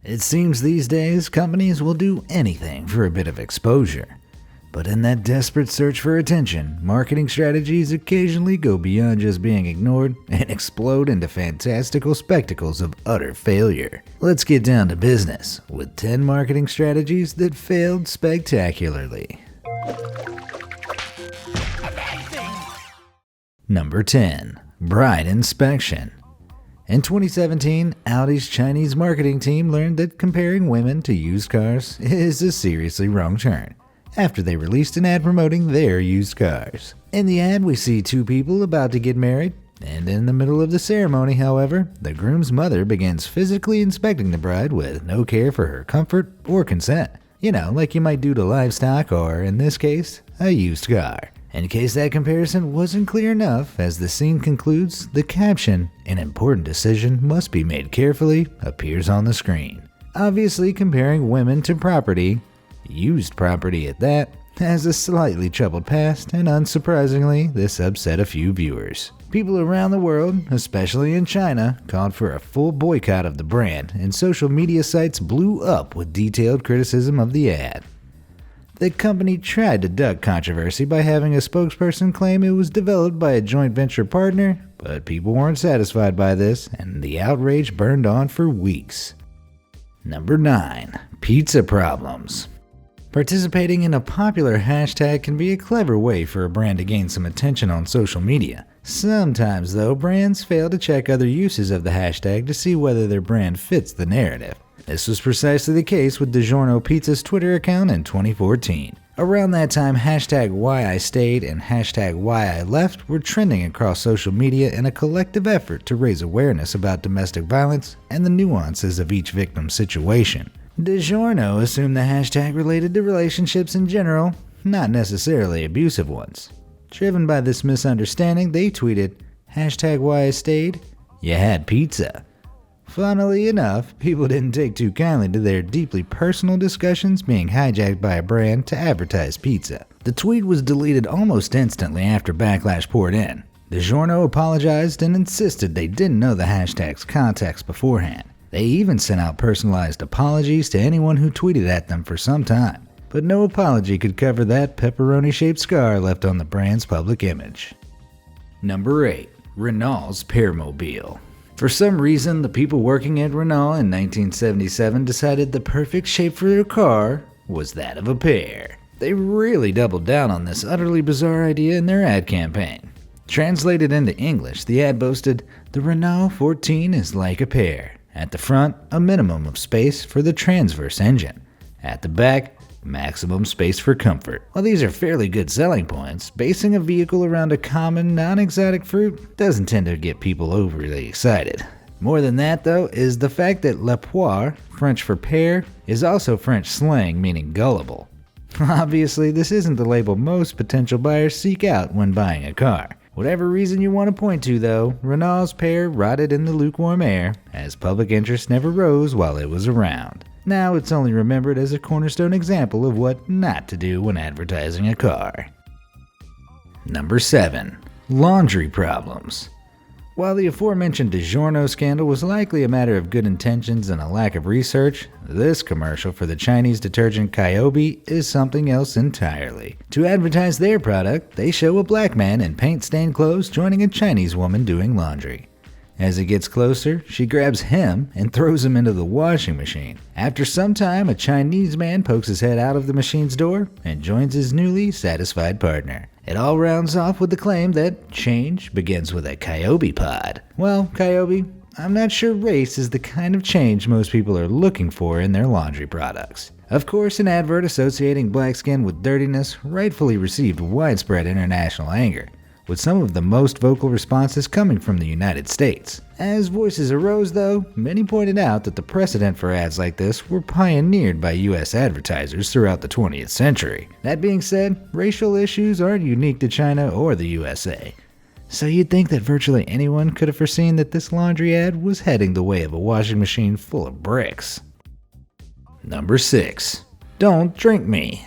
It seems these days companies will do anything for a bit of exposure. But in that desperate search for attention, marketing strategies occasionally go beyond just being ignored and explode into fantastical spectacles of utter failure. Let's get down to business with 10 marketing strategies that failed spectacularly. Number 10. Bride Inspection. In 2017, Audi's Chinese marketing team learned that comparing women to used cars is a seriously wrong turn after they released an ad promoting their used cars. In the ad, we see two people about to get married, and in the middle of the ceremony, however, the groom's mother begins physically inspecting the bride with no care for her comfort or consent. You know, like you might do to livestock or, in this case, a used car. In case that comparison wasn't clear enough, as the scene concludes, the caption, "An important decision must be made carefully," appears on the screen. Obviously, comparing women to property, used property at that, has a slightly troubled past, and unsurprisingly, this upset a few viewers. People around the world, especially in China, called for a full boycott of the brand, and social media sites blew up with detailed criticism of the ad. The company tried to duck controversy by having a spokesperson claim it was developed by a joint venture partner, but people weren't satisfied by this, and the outrage burned on for weeks. Number 9. Pizza problems. Participating in a popular hashtag can be a clever way for a brand to gain some attention on social media. Sometimes, though, brands fail to check other uses of the hashtag to see whether their brand fits the narrative. This was precisely the case with DiGiorno Pizza's Twitter account in 2014. Around that time, hashtag Why I Stayed and hashtag Why I Left were trending across social media in a collective effort to raise awareness about domestic violence and the nuances of each victim's situation. DiGiorno assumed the hashtag related to relationships in general, not necessarily abusive ones. Driven by this misunderstanding, they tweeted, hashtag Why I Stayed, you had pizza. Funnily enough, people didn't take too kindly to their deeply personal discussions being hijacked by a brand to advertise pizza. The tweet was deleted almost instantly after backlash poured in. DiGiorno apologized and insisted they didn't know the hashtag's context beforehand. They even sent out personalized apologies to anyone who tweeted at them for some time. But no apology could cover that pepperoni-shaped scar left on the brand's public image. Number 8. Renault's PEAR-MOBILE. For some reason, the people working at Renault in 1977 decided the perfect shape for their car was that of a pear. They really doubled down on this utterly bizarre idea in their ad campaign. Translated into English, the ad boasted, "The Renault 14 is like a pear. At the front, a minimum of space for the transverse engine. At the back, maximum space for comfort." While these are fairly good selling points, basing a vehicle around a common, non-exotic fruit doesn't tend to get people overly excited. More than that, though, is the fact that la poire, French for pear, is also French slang meaning gullible. Obviously, this isn't the label most potential buyers seek out when buying a car. Whatever reason you want to point to, though, Renault's pear rotted in the lukewarm air, as public interest never rose while it was around. Now it's only remembered as a cornerstone example of what not to do when advertising a car. Number 7. Laundry problems. While the aforementioned DiGiorno scandal was likely a matter of good intentions and a lack of research, this commercial for the Chinese detergent Kyobi is something else entirely. To advertise their product, they show a black man in paint-stained clothes joining a Chinese woman doing laundry. As it gets closer, she grabs him and throws him into the washing machine. After some time, a Chinese man pokes his head out of the machine's door and joins his newly satisfied partner. It all rounds off with the claim that change begins with a Kyobi pod. Well, Kyobi, I'm not sure race is the kind of change most people are looking for in their laundry products. Of course, an advert associating black skin with dirtiness rightfully received widespread international anger, with some of the most vocal responses coming from the United States. As voices arose, though, many pointed out that the precedent for ads like this were pioneered by U.S. advertisers throughout the 20th century. That being said, racial issues aren't unique to China or the USA. So you'd think that virtually anyone could have foreseen that this laundry ad was heading the way of a washing machine full of bricks. Number 6. Don't drink me.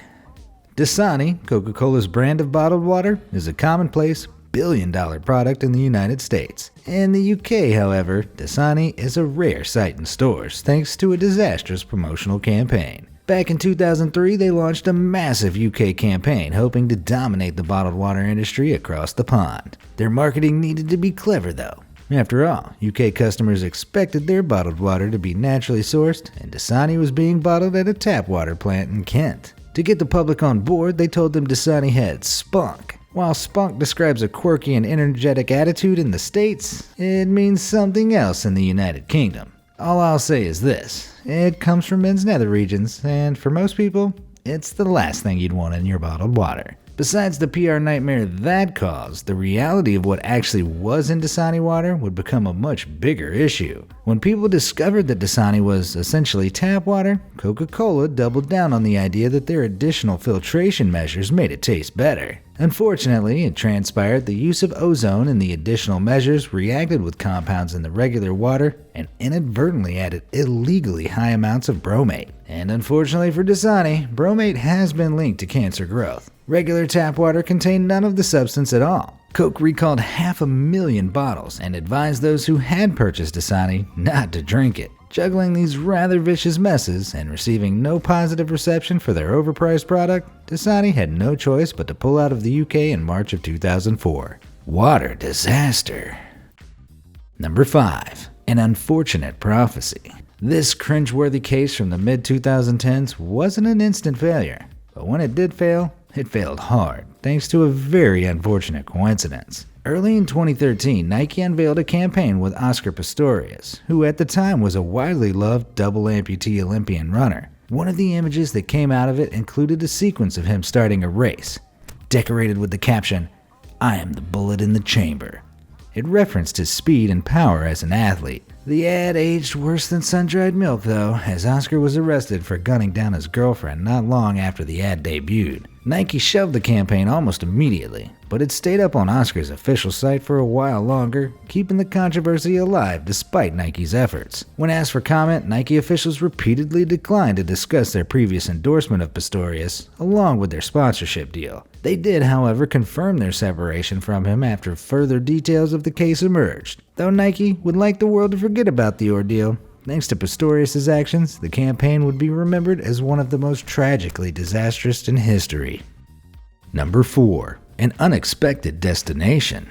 Dasani, Coca-Cola's brand of bottled water, is a commonplace, billion product in the United States. In the UK, however, Dasani is a rare sight in stores thanks to a disastrous promotional campaign. Back in 2003, they launched a massive UK campaign hoping to dominate the bottled water industry across the pond. Their marketing needed to be clever though. After all, UK customers expected their bottled water to be naturally sourced, and Dasani was being bottled at a tap water plant in Kent. To get the public on board, they told them Dasani had spunk. While spunk describes a quirky and energetic attitude in the States, it means something else in the United Kingdom. All I'll say is this, it comes from men's nether regions, and for most people, it's the last thing you'd want in your bottled water. Besides the PR nightmare that caused, the reality of what actually was in Dasani water would become a much bigger issue. When people discovered that Dasani was essentially tap water, Coca-Cola doubled down on the idea that their additional filtration measures made it taste better. Unfortunately, it transpired the use of ozone in the additional measures reacted with compounds in the regular water and inadvertently added illegally high amounts of bromate. And unfortunately for Dasani, bromate has been linked to cancer growth. Regular tap water contained none of the substance at all. Coke recalled 500,000 bottles and advised those who had purchased Dasani not to drink it. Juggling these rather vicious messes and receiving no positive reception for their overpriced product, Dasani had no choice but to pull out of the UK in March of 2004. Water disaster. Number 5. An unfortunate prophecy. This cringeworthy case from the mid-2010s wasn't an instant failure, but when it did fail, it failed hard, thanks to a very unfortunate coincidence. Early in 2013, Nike unveiled a campaign with Oscar Pistorius, who at the time was a widely loved double amputee Olympian runner. One of the images that came out of it included a sequence of him starting a race, decorated with the caption, "I am the bullet in the chamber." It referenced his speed and power as an athlete. The ad aged worse than sun-dried milk though, as Oscar was arrested for gunning down his girlfriend not long after the ad debuted. Nike shelved the campaign almost immediately, but it stayed up on Oscar's official site for a while longer, keeping the controversy alive despite Nike's efforts. When asked for comment, Nike officials repeatedly declined to discuss their previous endorsement of Pistorius, along with their sponsorship deal. They did, however, confirm their separation from him after further details of the case emerged. Though Nike would like the world to forget about the ordeal, thanks to Pistorius' actions, the campaign would be remembered as one of the most tragically disastrous in history. Number 4. An unexpected destination.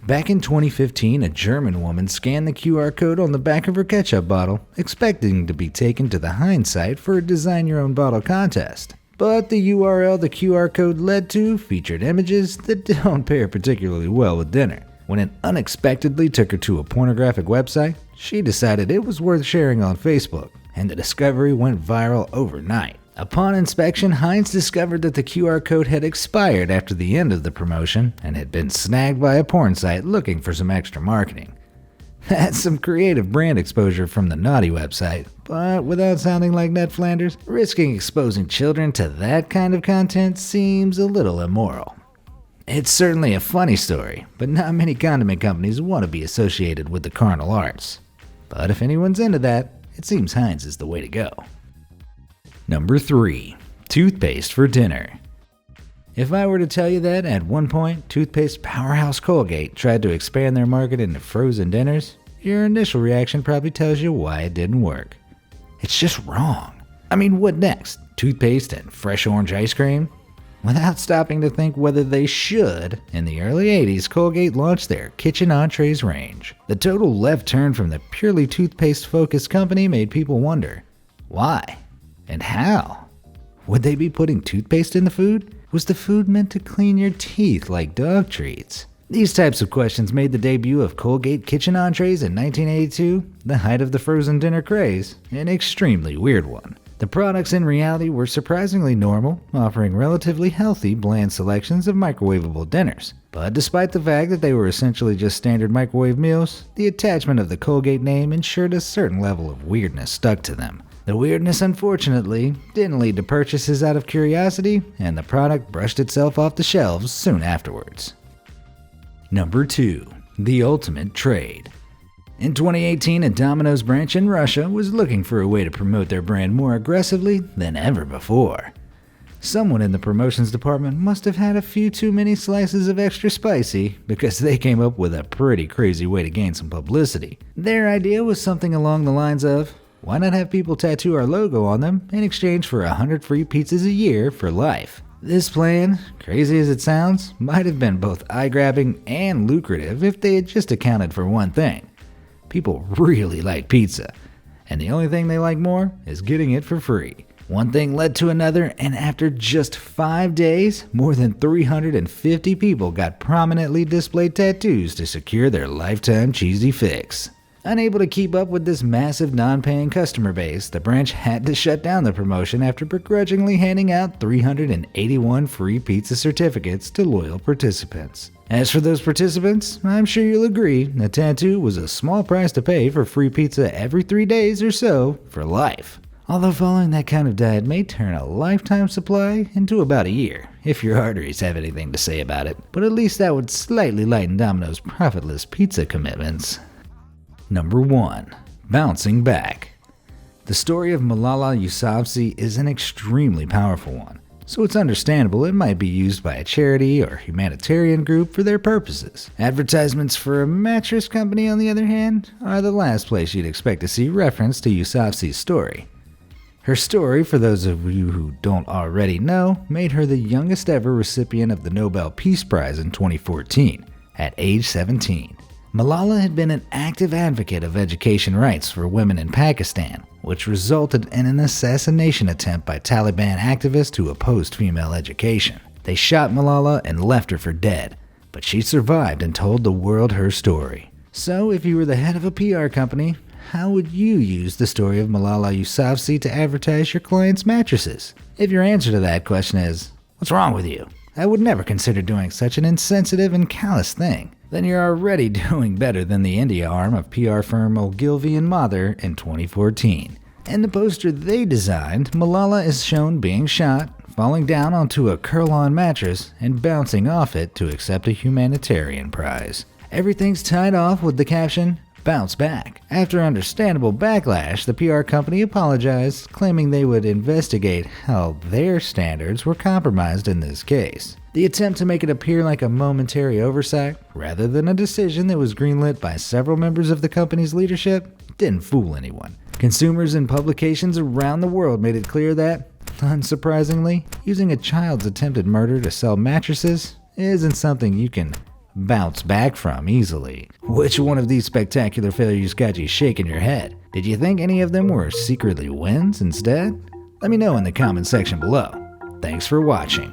Back in 2015, a German woman scanned the QR code on the back of her ketchup bottle, expecting to be taken to the Heinz site for a design-your-own-bottle contest. But the URL the QR code led to featured images that don't pair particularly well with dinner. When it unexpectedly took her to a pornographic website, she decided it was worth sharing on Facebook, and the discovery went viral overnight. Upon inspection, Heinz discovered that the QR code had expired after the end of the promotion and had been snagged by a porn site looking for some extra marketing. That's some creative brand exposure from the naughty website, but without sounding like Ned Flanders, risking exposing children to that kind of content seems a little immoral. It's certainly a funny story, but not many condiment companies want to be associated with the carnal arts. But if anyone's into that, it seems Heinz is the way to go. Number 3. Toothpaste for dinner. If I were to tell you that at one point, toothpaste powerhouse Colgate tried to expand their market into frozen dinners, your initial reaction probably tells you why it didn't work. It's just wrong. I mean, what next? Toothpaste and fresh orange ice cream? Without stopping to think whether they should, in the early 80s, Colgate launched their Kitchen Entrees range. The total left turn from the purely toothpaste-focused company made people wonder, why? And how? Would they be putting toothpaste in the food? Was the food meant to clean your teeth like dog treats? These types of questions made the debut of Colgate Kitchen Entrees in 1982, the height of the frozen dinner craze, an extremely weird one. The products in reality were surprisingly normal, offering relatively healthy, bland selections of microwavable dinners. But despite the fact that they were essentially just standard microwave meals, the attachment of the Colgate name ensured a certain level of weirdness stuck to them. The weirdness, unfortunately, didn't lead to purchases out of curiosity, and the product brushed itself off the shelves soon afterwards. Number 2. The Ultimate Trade. In 2018, a Domino's branch in Russia was looking for a way to promote their brand more aggressively than ever before. Someone in the promotions department must have had a few too many slices of extra spicy, because they came up with a pretty crazy way to gain some publicity. Their idea was something along the lines of, why not have people tattoo our logo on them in exchange for 100 free pizzas a year for life? This plan, crazy as it sounds, might have been both eye-grabbing and lucrative if they had just accounted for one thing. People really like pizza, and the only thing they like more is getting it for free. One thing led to another, and after just 5 days, more than 350 people got prominently displayed tattoos to secure their lifetime cheesy fix. Unable to keep up with this massive non-paying customer base, the branch had to shut down the promotion after begrudgingly handing out 381 free pizza certificates to loyal participants. As for those participants, I'm sure you'll agree, a tattoo was a small price to pay for free pizza every 3 days or so for life. Although following that kind of diet may turn a lifetime supply into about a year, if your arteries have anything to say about it, but at least that would slightly lighten Domino's profitless pizza commitments. Number 1. Bouncing Back. The story of Malala Yousafzai is an extremely powerful one, so it's understandable it might be used by a charity or humanitarian group for their purposes. Advertisements for a mattress company, on the other hand, are the last place you'd expect to see reference to Yousafzai's story. Her story, for those of you who don't already know, made her the youngest ever recipient of the Nobel Peace Prize in 2014, at age 17. Malala had been an active advocate of education rights for women in Pakistan, which resulted in an assassination attempt by Taliban activists who opposed female education. They shot Malala and left her for dead, but she survived and told the world her story. So, if you were the head of a PR company, how would you use the story of Malala Yousafzai to advertise your clients' mattresses? If your answer to that question is, what's wrong with you? I would never consider doing such an insensitive and callous thing. Then you're already doing better than the India arm of PR firm Ogilvy and Mather in 2014. In the poster they designed, Malala is shown being shot, falling down onto a curl-on mattress, and bouncing off it to accept a humanitarian prize. Everything's tied off with the caption, "Bounce Back." After understandable backlash, the PR company apologized, claiming they would investigate how their standards were compromised in this case. The attempt to make it appear like a momentary oversight, rather than a decision that was greenlit by several members of the company's leadership, didn't fool anyone. Consumers and publications around the world made it clear that, unsurprisingly, using a child's attempted murder to sell mattresses isn't something you can bounce back from easily. Which one of these spectacular failures got you shaking your head? Did you think any of them were secretly wins instead? Let me know in the comment section below. Thanks for watching.